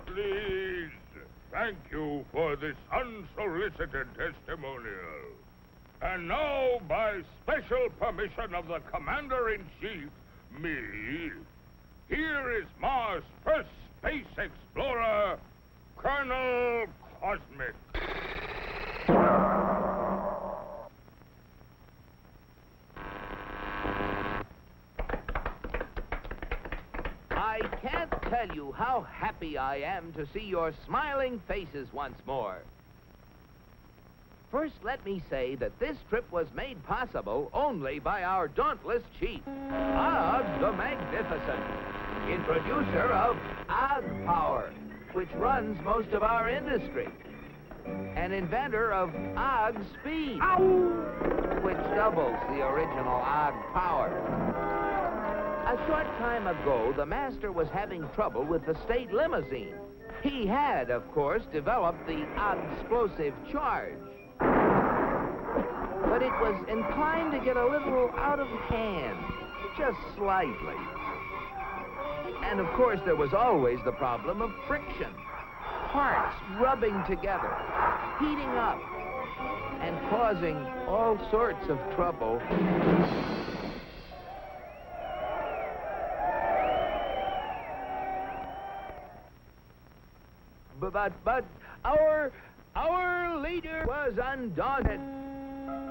Please, thank you for this unsolicited testimonial. And now, by special permission of the Commander-in-Chief, me, here is Mars' first space explorer, Colonel Cosmic. I can't tell you how happy I am to see your smiling faces once more. First, let me say that this trip was made possible only by our dauntless chief, Og the Magnificent, introducer of Og Power, which runs most of our industry, and inventor of Og Speed, which doubles the original Og Power. A short time ago, the master was having trouble with the state limousine. He had, of course, developed the explosive charge. But it was inclined to get a little out of hand, just slightly. And, of course, there was always the problem of friction. Parts rubbing together, heating up, and causing all sorts of trouble. But our leader was undaunted.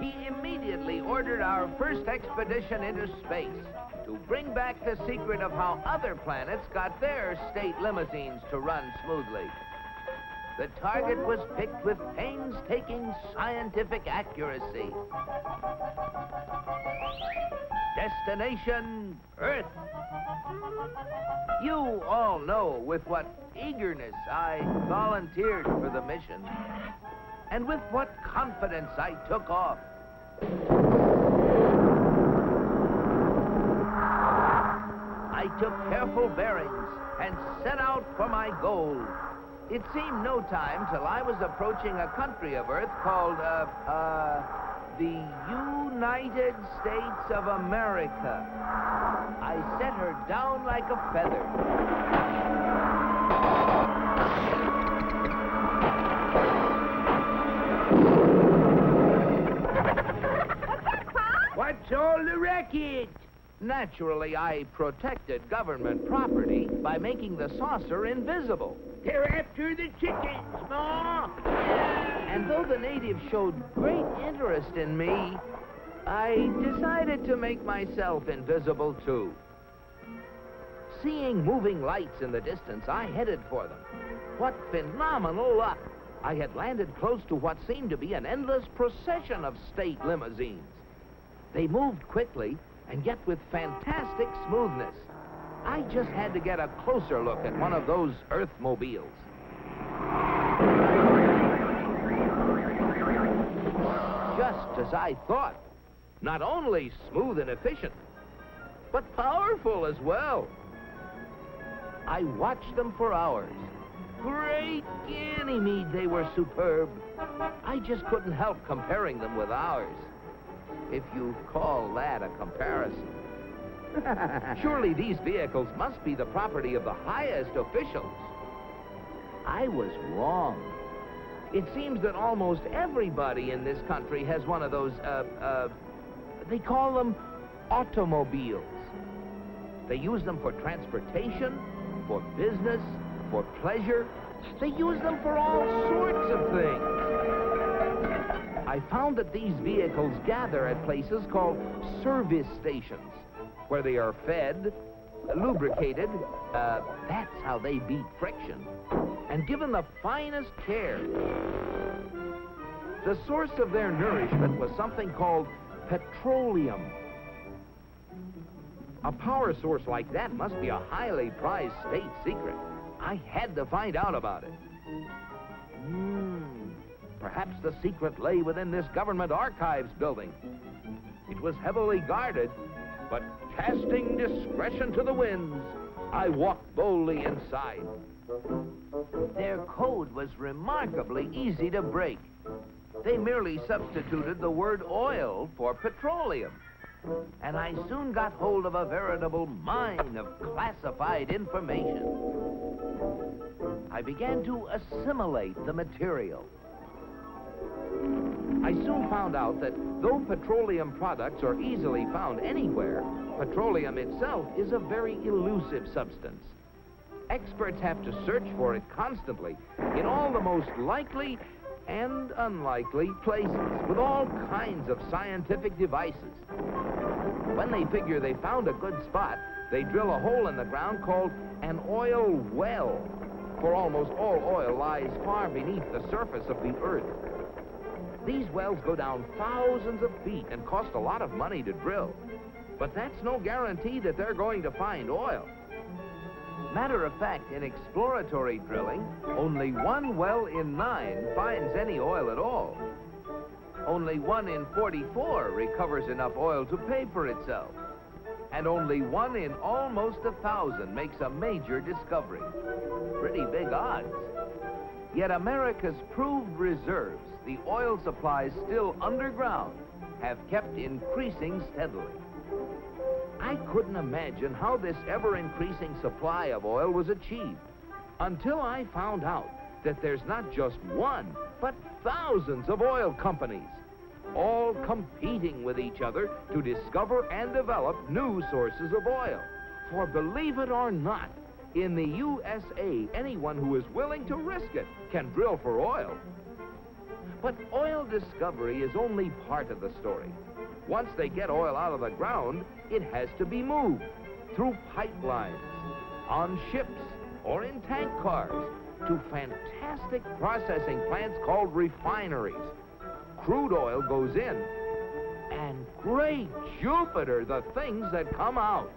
He immediately ordered our first expedition into space to bring back the secret of how other planets got their state limousines to run smoothly. The target was picked with painstaking scientific accuracy. Destination, Earth. You all know with what eagerness I volunteered for the mission, and with what confidence I took off. I took careful bearings and set out for my goal. It seemed no time till I was approaching a country of Earth called, the United States of America. I set her down like a feather. What's all the racket? Naturally, I protected government property by making the saucer invisible. They're after the chickens, Ma! And though the natives showed great interest in me, I decided to make myself invisible too. Seeing moving lights in the distance, I headed for them. What phenomenal luck! I had landed close to what seemed to be an endless procession of state limousines. They moved quickly, and yet with fantastic smoothness. I just had to get a closer look at one of those Earthmobiles. Just as I thought. Not only smooth and efficient, but powerful as well. I watched them for hours. Great Ganymede, they were superb. I just couldn't help comparing them with ours, if you call that a comparison. Surely these vehicles must be the property of the highest officials. I was wrong. It seems that almost everybody in this country has one of those, they call them automobiles. They use them for transportation, for business, for pleasure. They use them for all sorts of things. I found that these vehicles gather at places called service stations, where they are fed, lubricated, that's how they beat friction, and given the finest care. The source of their nourishment was something called petroleum. A power source like that must be a highly prized state secret. I had to find out about it. Perhaps the secret lay within this government archives building. It was heavily guarded, but casting discretion to the winds, I walked boldly inside. Their code was remarkably easy to break. They merely substituted the word oil for petroleum. And I soon got hold of a veritable mine of classified information. I began to assimilate the material. I soon found out that though petroleum products are easily found anywhere, petroleum itself is a very elusive substance. Experts have to search for it constantly in all the most likely and unlikely places with all kinds of scientific devices. When they figure they found a good spot, they drill a hole in the ground called an oil well, for almost all oil lies far beneath the surface of the earth. These wells go down thousands of feet and cost a lot of money to drill. But that's no guarantee that they're going to find oil. Matter of fact, in exploratory drilling, only 1 well in 9 finds any oil at all. Only 1 in 44 recovers enough oil to pay for itself. And only 1 in almost 1,000 makes a major discovery. Pretty big odds. Yet America's proved reserves, the oil supplies still underground, have kept increasing steadily. I couldn't imagine how this ever-increasing supply of oil was achieved until I found out that there's not just one, but thousands of oil companies, all competing with each other to discover and develop new sources of oil. For believe it or not, in the USA, anyone who is willing to risk it can drill for oil. But oil discovery is only part of the story. Once they get oil out of the ground, it has to be moved through pipelines, on ships, or in tank cars to fantastic processing plants called refineries. Crude oil goes in, and great Jupiter, the things that come out.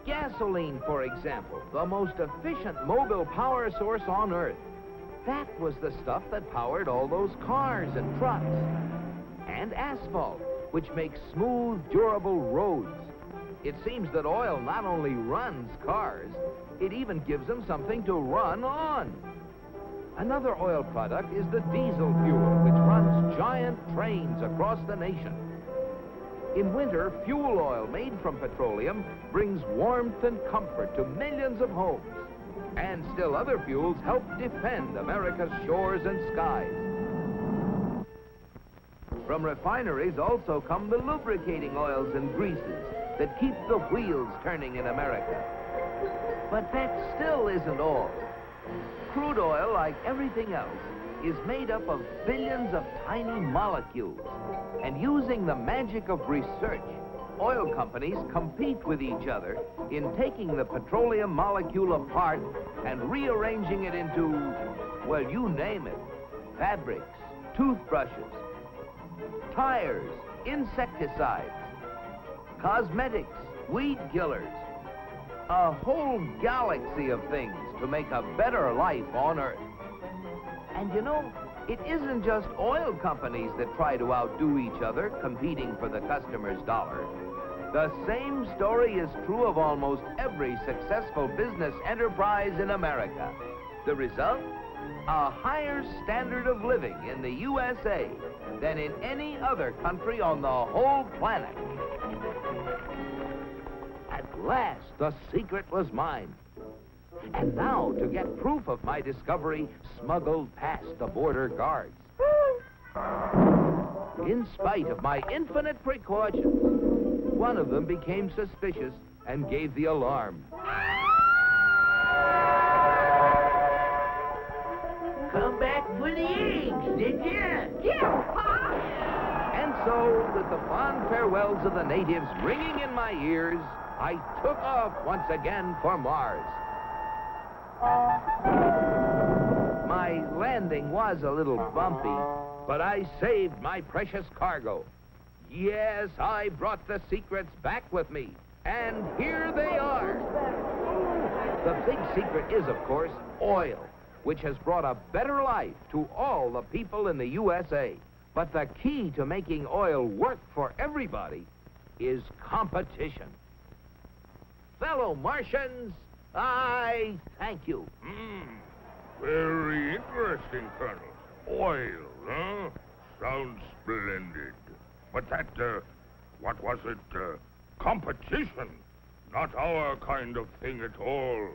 Gasoline, for example, the most efficient mobile power source on Earth. That was the stuff that powered all those cars and trucks. And asphalt, which makes smooth, durable roads. It seems that oil not only runs cars, it even gives them something to run on. Another oil product is the diesel fuel, which runs giant trains across the nation. In winter, fuel oil made from petroleum brings warmth and comfort to millions of homes. And still other fuels help defend America's shores and skies. From refineries also come the lubricating oils and greases that keep the wheels turning in America. But that still isn't all. Crude oil, like everything else, is made up of billions of tiny molecules. And using the magic of research, oil companies compete with each other in taking the petroleum molecule apart and rearranging it into, well, you name it. Fabrics, toothbrushes, tires, insecticides, cosmetics, weed killers. A whole galaxy of things to make a better life on Earth. And you know, it isn't just oil companies that try to outdo each other, competing for the customer's dollar. The same story is true of almost every successful business enterprise in America. The result? A higher standard of living in the USA than in any other country on the whole planet. At last, the secret was mine. And now, to get proof of my discovery, smuggled past the border guards. In spite of my infinite precautions, one of them became suspicious and gave the alarm. Come back for the eggs, did you? Yeah! And so, with the fond farewells of the natives ringing in my ears, I took off once again for Mars. My landing was a little bumpy, but I saved my precious cargo. Yes, I brought the secrets back with me, and here they are. The big secret is, of course, oil, which has brought a better life to all the people in the USA. But the key to making oil work for everybody is competition. Fellow Martians, I thank you. Very interesting, Colonel. Oil, huh? Sounds splendid. But that, what was it? Competition. Not our kind of thing at all.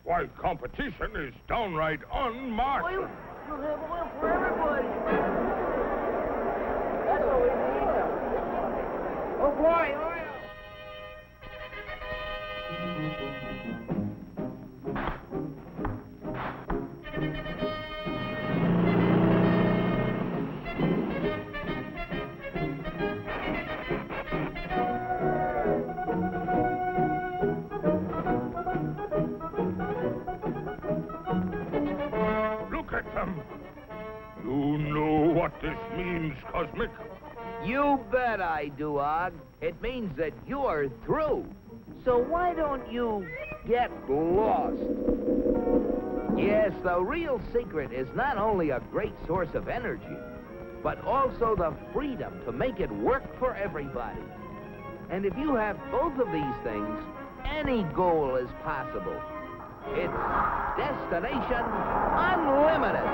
Why, competition is downright un-Martian. Oil? We'll have oil for everybody. That's what we need. Oh, boy, oil! Look at them. You know what this means, Cosmic? You bet I do, Og. It means that you're through. So why don't you get lost? Yes, the real secret is not only a great source of energy, but also the freedom to make it work for everybody. And if you have both of these things, any goal is possible. It's Destination Unlimited.